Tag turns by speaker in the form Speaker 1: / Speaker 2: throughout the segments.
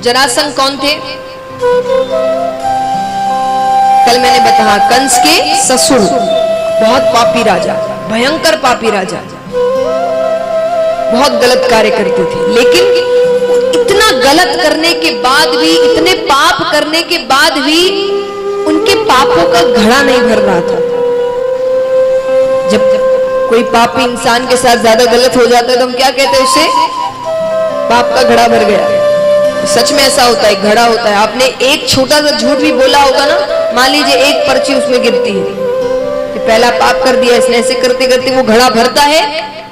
Speaker 1: जरासंध कौन थे? कल मैंने बताया कंस के ससुर, बहुत पापी राजा, भयंकर पापी राजा, बहुत गलत कार्य करते थे। लेकिन इतना गलत करने के बाद भी, इतने पाप करने के बाद भी उनके पापों का घड़ा नहीं भर रहा था। जब कोई पापी इंसान के साथ ज्यादा गलत हो जाता है तो हम क्या कहते हैं उसे? पाप का घड़ा भर गया। सच में ऐसा होता है, घड़ा होता है। आपने एक छोटा सा झूठ भी बोला होगा ना, मान लीजिए एक पर्ची उसमें गिरती है, तो पहला पाप कर दिया इसने, ऐसे करते करते वो घड़ा भरता है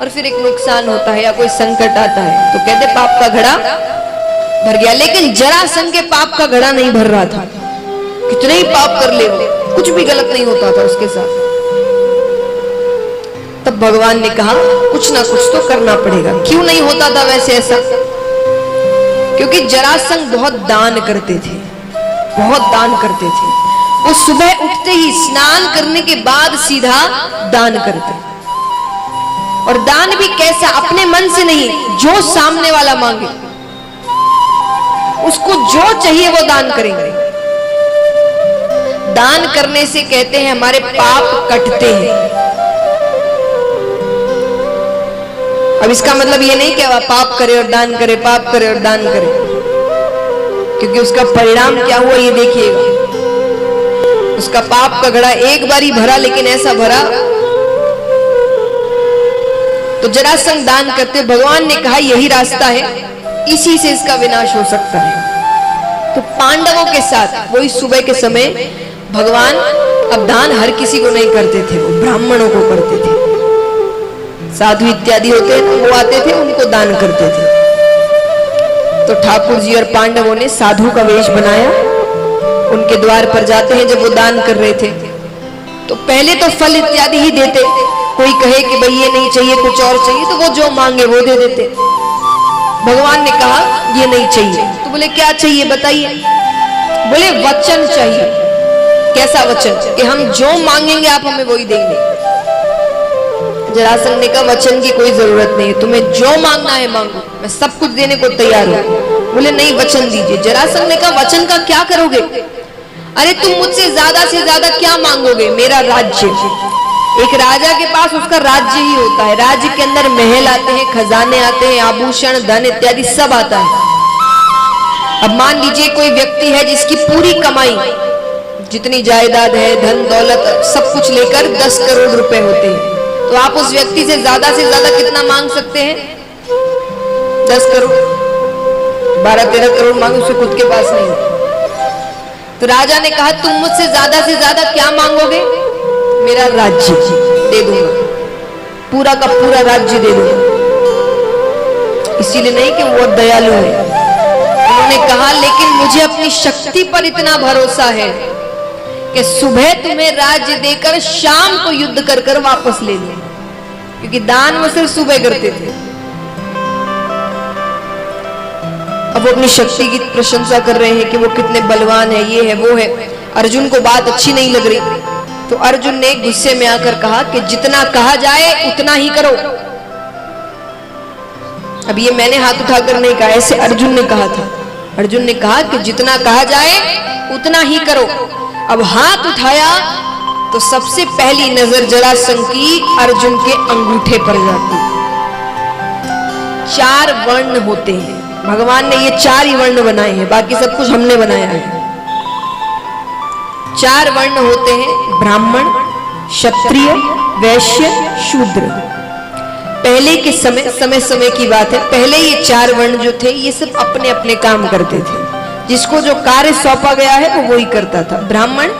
Speaker 1: और फिर एक नुकसान होता है या कोई संकट आता है तो कहते पाप का घड़ा भर गया। लेकिन जरासंध के पाप का घड़ा नहीं भर रहा था। कितने ही पाप कर ले, कुछ भी गलत नहीं होता था उसके साथ। तब भगवान ने कहा कुछ ना कुछ तो करना पड़ेगा। क्यों नहीं होता था वैसे ऐसा? क्योंकि जरासंध बहुत दान करते थे, बहुत दान करते थे। वो सुबह उठते ही स्नान करने के बाद सीधा दान करते, और दान भी कैसा? अपने मन से नहीं, जो सामने वाला मांगे उसको जो चाहिए वो दान करेंगे। दान करने से कहते हैं हमारे पाप कटते हैं। अब इसका मतलब ये नहीं कि वह पाप करे और दान करे, पाप करे और दान करे, क्योंकि उसका परिणाम क्या हुआ ये देखिएगा। उसका पाप का घड़ा एक बार ही भरा, लेकिन ऐसा भरा। तो जरासंध दान करते, भगवान ने कहा यही रास्ता है, इसी से इसका विनाश हो सकता है। तो पांडवों के साथ वही सुबह के समय भगवान, अब दान हर किसी को नहीं करते थे, वो ब्राह्मणों को करते थे। साधु इत्यादि होते हैं, वो आते थे, उनको दान करते थे। तो ठाकुर जी और पांडवों ने साधु का वेश बनाया, उनके द्वार पर जाते हैं। जब वो दान कर रहे थे तो पहले तो फल इत्यादि ही देते। कोई कहे कि भाई ये नहीं चाहिए, कुछ और चाहिए, तो वो जो मांगे वो दे देते। भगवान ने कहा ये नहीं चाहिए, तो बोले क्या चाहिए बताइए? बोले वचन चाहिए। कैसा वचन? कि हम जो मांगेंगे आप हमें वही देंगे। जरासंध ने कहा वचन की कोई जरूरत नहीं है, तुम्हें जो मांगना है मांगो, मैं सब कुछ देने को तैयार हूं। बोले नहीं वचन दीजिए। जरासंध ने कहा वचन का क्या करोगे? अरे तुम मुझसे ज्यादा क्या मांगोगे? मेरा राज्य। एक राजा के पास उसका राज्य ही होता है। राज्य के अंदर महल आते हैं, खजाने आते हैं, आभूषण, धन इत्यादि सब आता है। अब मान लीजिए कोई व्यक्ति है जिसकी पूरी कमाई, जितनी जायदाद है, धन दौलत सब कुछ लेकर 10 करोड़ रुपए होते हैं, तो आप उस व्यक्ति से ज्यादा कितना मांग सकते हैं? 10 करोड़, 12-13 करोड़ मांगे, उससे खुद के पास नहीं। तो राजा ने कहा तुम मुझसे ज्यादा क्या मांगोगे? मेरा राज्य दे दूंगा, पूरा का पूरा राज्य दे दूंगा। इसीलिए नहीं कि वो दयालु है। उन्होंने कहा लेकिन मुझे अपनी शक्ति पर इतना भरोसा है कि सुबह तुम्हें राज्य देकर शाम को युद्ध कर कर वापस ले लूं, क्योंकि दान वो सिर्फ सुबह करते थे। अब वो अपनी शक्ति की प्रशंसा कर रहे हैं कि वो कितने बलवान है, ये है वो है। अर्जुन को बात अच्छी नहीं लग रही, तो अर्जुन ने गुस्से में आकर कहा कि जितना कहा जाए उतना ही करो। अब ये मैंने हाथ उठाकर नहीं कहा, ऐसे अर्जुन ने कहा था। अर्जुन ने कहा कि जितना कहा जाए उतना ही करो। अब हाथ उठाया तो सबसे पहली नजर जरासंध की अर्जुन के अंगूठे पर जाती। 4 वर्ण होते हैं, भगवान ने ये 4 ही वर्ण बनाए हैं, बाकी सब कुछ हमने बनाया है। 4 वर्ण होते हैं, ब्राह्मण, क्षत्रिय, वैश्य, शूद्र। पहले के समय की बात है, पहले ये 4 वर्ण जो थे ये सब अपने अपने काम करते थे। जिसको जो कार्य सौंपा गया है वो वही करता था। ब्राह्मण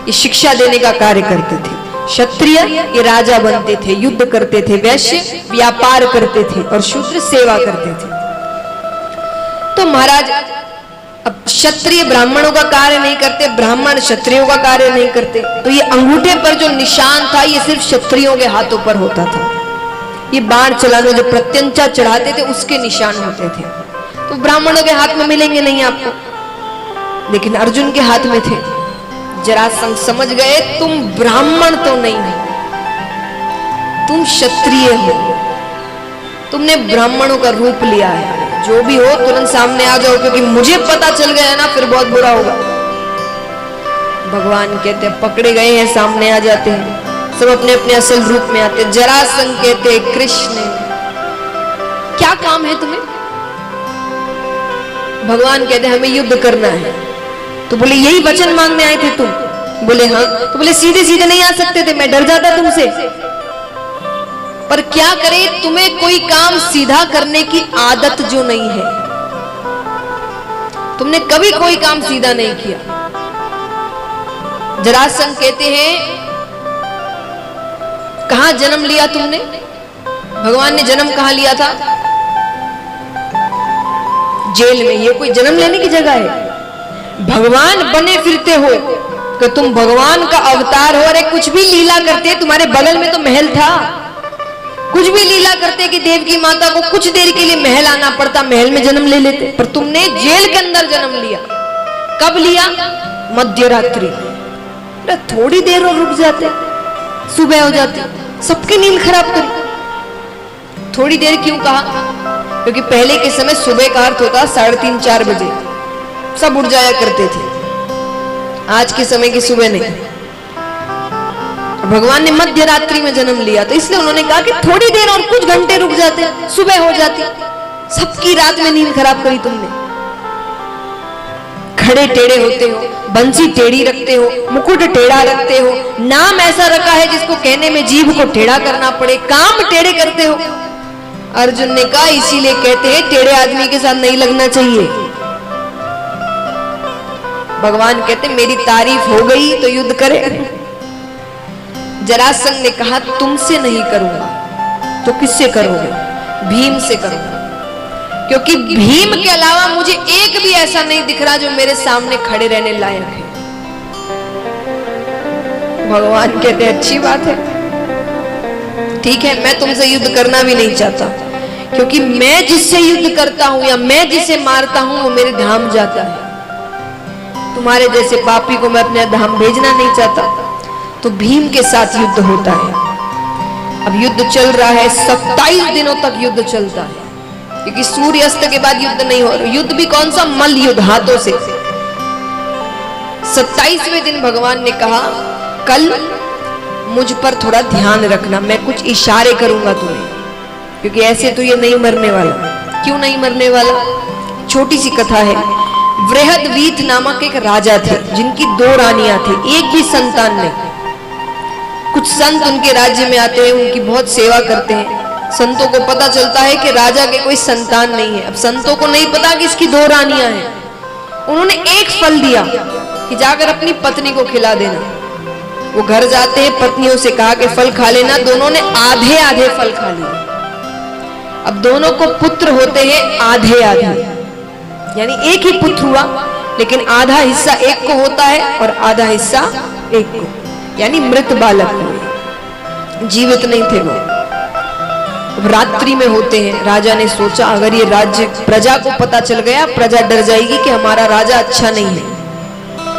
Speaker 1: ये शिक्षा देने का कार्य करते थे, क्षत्रिय ये राजा बनते थे, युद्ध करते थे, वैश्य व्यापार करते थे, और शूद्र सेवा करते थे। तो महाराज अब क्षत्रिय ब्राह्मणों का कार्य नहीं करते, ब्राह्मण क्षत्रियों का कार्य नहीं करते, तो ये अंगूठे पर जो निशान था ये सिर्फ क्षत्रियों के हाथों पर होता था। ये बाण चलाने जो प्रत्यंचा चढ़ाते थे उसके निशान होते थे, तो ब्राह्मणों के हाथ में मिलेंगे नहीं आपको, लेकिन अर्जुन के हाथ में थे। जरासंध समझ गए तुम ब्राह्मण तो नहीं हो, तुम क्षत्रिय हो, तुमने ब्राह्मणों का रूप लिया है। जो भी हो तुरंत सामने आ जाओ, क्योंकि मुझे पता चल गया ना फिर बहुत बुरा होगा। भगवान कहते हैं पकड़े गए हैं, सामने आ जाते हैं, सब अपने अपने असल रूप में आते हैं। जरासंध कहते कृष्ण क्या काम है तुम्हें? भगवान कहते हमें युद्ध करना है। तो बोले यही वचन मांगने आए थे तुम? बोले हाँ। तो बोले सीधे सीधे नहीं आ सकते थे, मैं डर जाता तुमसे। पर क्या करे, तुम्हें कोई काम सीधा करने की आदत जो नहीं है, तुमने कभी कोई काम सीधा नहीं किया। जरासंध कहते हैं कहां जन्म लिया तुमने? भगवान ने जन्म कहां लिया था? जेल में। ये कोई जन्म लेने की जगह है? भगवान बने फिरते हो कि तुम भगवान का अवतार हो। अरे कुछ भी लीला करते, तुम्हारे बगल में तो महल था, कुछ भी लीला करते कि देवकी माता को कुछ देर के लिए महल आना पड़ता, महल में जन्म ले लेते। पर तुमने जेल के अंदर जन्म लिया। कब लिया? मध्य रात्रि। थोड़ी देर और रुक जाते, सुबह हो जाती, सबकी नींद खराब करी। थोड़ी देर क्यों कहा? क्योंकि पहले के समय सुबह का अर्थ होता 3:30-4 बजे, सब उठ जाया करते थे। आज के समय की सुबह नहीं। भगवान ने मध्य रात्रि में जन्म लिया, तो इसलिए उन्होंने कहा कि थोड़ी देर और कुछ घंटे रुक जाते, सुबह हो जाती। सबकी रात में नींद खराब करी तुमने। खड़े टेढ़े होते हो, बंसी टेढ़ी रखते हो, मुकुट टेढ़ा रखते हो, नाम ऐसा रखा है जिसको कहने में जीभ को टेढ़ा करना पड़े, काम टेढ़े करते हो। अर्जुन ने कहा इसीलिए कहते हैं टेढ़े आदमी के साथ नहीं लगना चाहिए। भगवान कहते मेरी तारीफ हो गई तो युद्ध करे। जरासंध ने कहा तुमसे नहीं करूंगा तो किससे करोगे? भीम से करूंगा, क्योंकि भीम के अलावा मुझे एक भी ऐसा नहीं दिख रहा जो मेरे सामने खड़े रहने लायक है। भगवान कहते अच्छी बात है, ठीक है, मैं तुमसे युद्ध करना भी नहीं चाहता, क्योंकि मैं जिससे युद्ध करता हूं या मैं जिसे मारता हूं वो मेरे धाम जाता है। तुम्हारे जैसे पापी को मैं अपने धाम भेजना नहीं चाहता। तो भीम के साथ युद्ध होता है। अब युद्ध चल रहा है, 27 दिनों तक युद्ध चलता है, क्योंकि सूर्य अस्त के बाद युद्ध नहीं हो रहा। युद्ध भी कौन सा? मल्ल युद्ध, हाथों से। 27वें दिन भगवान ने कहा कल मुझ पर थोड़ा ध्यान रखना, मैं कुछ इशारे करूंगा तुम्हें, क्योंकि ऐसे तो ये नहीं मरने वाला। क्यों नहीं मरने वाला? छोटी सी कथा है। वृहदवीत नामक एक राजा थे जिनकी 2 रानियां थी, एक भी संतान नहीं। कुछ संत उनके राज्य में आते हैं, उनकी बहुत सेवा करते हैं। संतों को पता चलता है कि राजा के कोई संतान नहीं है। अब संतों को नहीं पता कि इसकी 2 रानियां हैं। उन्होंने एक फल दिया कि जाकर अपनी पत्नी को खिला देना। वो घर जाते हैं, पत्नियों से कहा कि फल खा लेना। दोनों ने आधे आधे फल खा लिए। अब दोनों को पुत्र होते हैं आधे आधे, यानी एक ही पुत्र हुआ, लेकिन आधा हिस्सा एक को होता है और आधा हिस्सा एक को, यानी मृत बालक हुए, जीवित नहीं थे वो। रात्रि में होते हैं। राजा ने सोचा अगर ये राज्य प्रजा को पता चल गया, प्रजा डर जाएगी कि हमारा राजा अच्छा नहीं है,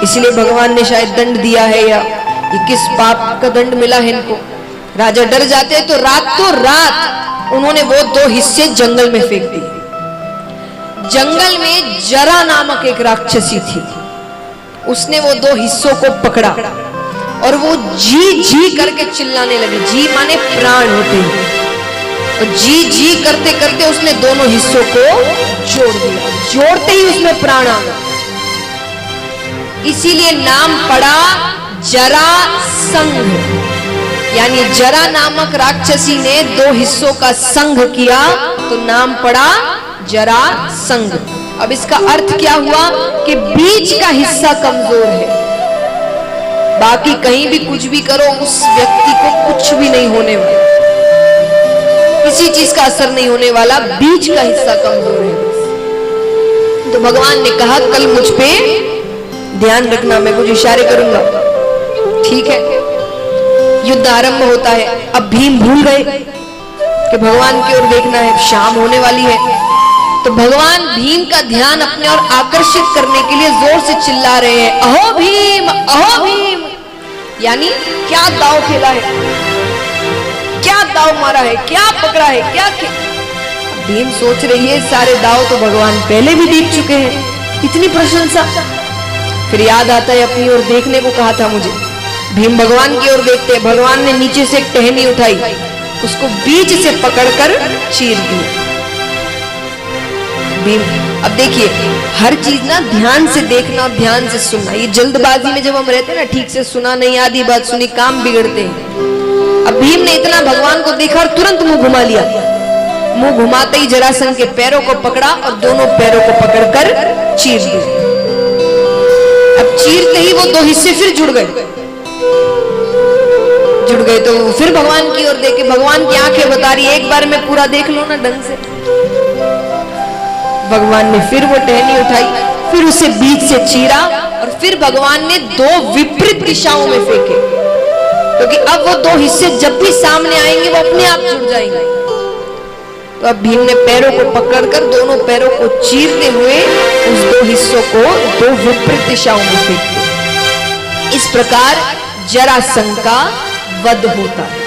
Speaker 1: इसलिए भगवान ने शायद दंड दिया है, या ये किस पाप का दंड मिला है इनको। राजा डर जाते हैं। तो रात उन्होंने वो 2 हिस्से जंगल में फेंक दिए। जंगल में जरा नामक एक राक्षसी थी, उसने वो 2 हिस्सों को पकड़ा और वो जी जी करके चिल्लाने लगी। जी माने प्राण होते हैं। और जी जी करते करते उसने दोनों हिस्सों को जोड़ दिया। जोड़ते ही उसमें प्राण आ गया। इसीलिए नाम पड़ा जरासंध, यानी जरा नामक राक्षसी ने 2 हिस्सों का संघ किया तो नाम पड़ा जरासंध। अब इसका अर्थ क्या हुआ कि बीच का हिस्सा कमजोर है, बाकी कहीं भी कुछ भी करो उस व्यक्ति को कुछ भी नहीं होने वाला, किसी चीज का असर नहीं होने वाला, बीच का हिस्सा कमजोर है। तो भगवान ने कहा कल मुझ पे ध्यान रखना, मैं कुछ इशारे करूंगा, ठीक है। युद्ध आरंभ होता है। अब भीम भूल गए कि भगवान की ओर देखना है, शाम होने वाली है। तो भगवान भीम का ध्यान अपने ओर आकर्षित करने के लिए जोर से चिल्ला रहे हैं, अहो भीम, अहो भीम, यानी क्या दाव खेला है, क्या दाव मारा है, क्या पकड़ा है, क्या भीम सोच रही है सारे दाव तो भगवान पहले भी जीत चुके हैं, इतनी प्रशंसा। फिर याद आता है अपनी ओर देखने को कहा था मुझे। भीम भगवान की ओर देखते हैं, भगवान ने नीचे से एक टहनी उठाई, उसको बीच से पकड़कर चीर दिया। भीम, अब देखिए हर चीज ना ध्यान से देखना और ध्यान से सुनना। ये जल्दबाजी में जब हम रहते हैं ना, ठीक से सुना नहीं, आधी बात सुनी, काम बिगड़ते हैं। अब भीम ने इतना भगवान को देखा और तुरंत मुंह घुमा लिया। मुंह घुमाते ही जरासंध के पैरों को पकड़ा और दोनों पैरों को पकड़कर चीर दिया। अब चीरते ही वो दो हिस्से फिर जुड़ गए तो फिर भगवान की ओर देखे। भगवान की आंखें बता रही एक बार में पूरा देख लो ना ढंग से। भगवान ने फिर वो टहनी उठाई, फिर उसे बीच से चीरा और फिर भगवान ने दो विपरीत दिशाओं में फेंके, क्योंकि अब वो दो हिस्से जब भी सामने आएंगे वो अपने आप जुड़ जाएंगे। तो अब भीम ने पैरों को पकड़कर दोनों पैरों को चीरते हुए उस दो हिस्सों को दो विपरीत दिशाओं में फेंक दिया। इस प्रकार जरासंध का वध होता है।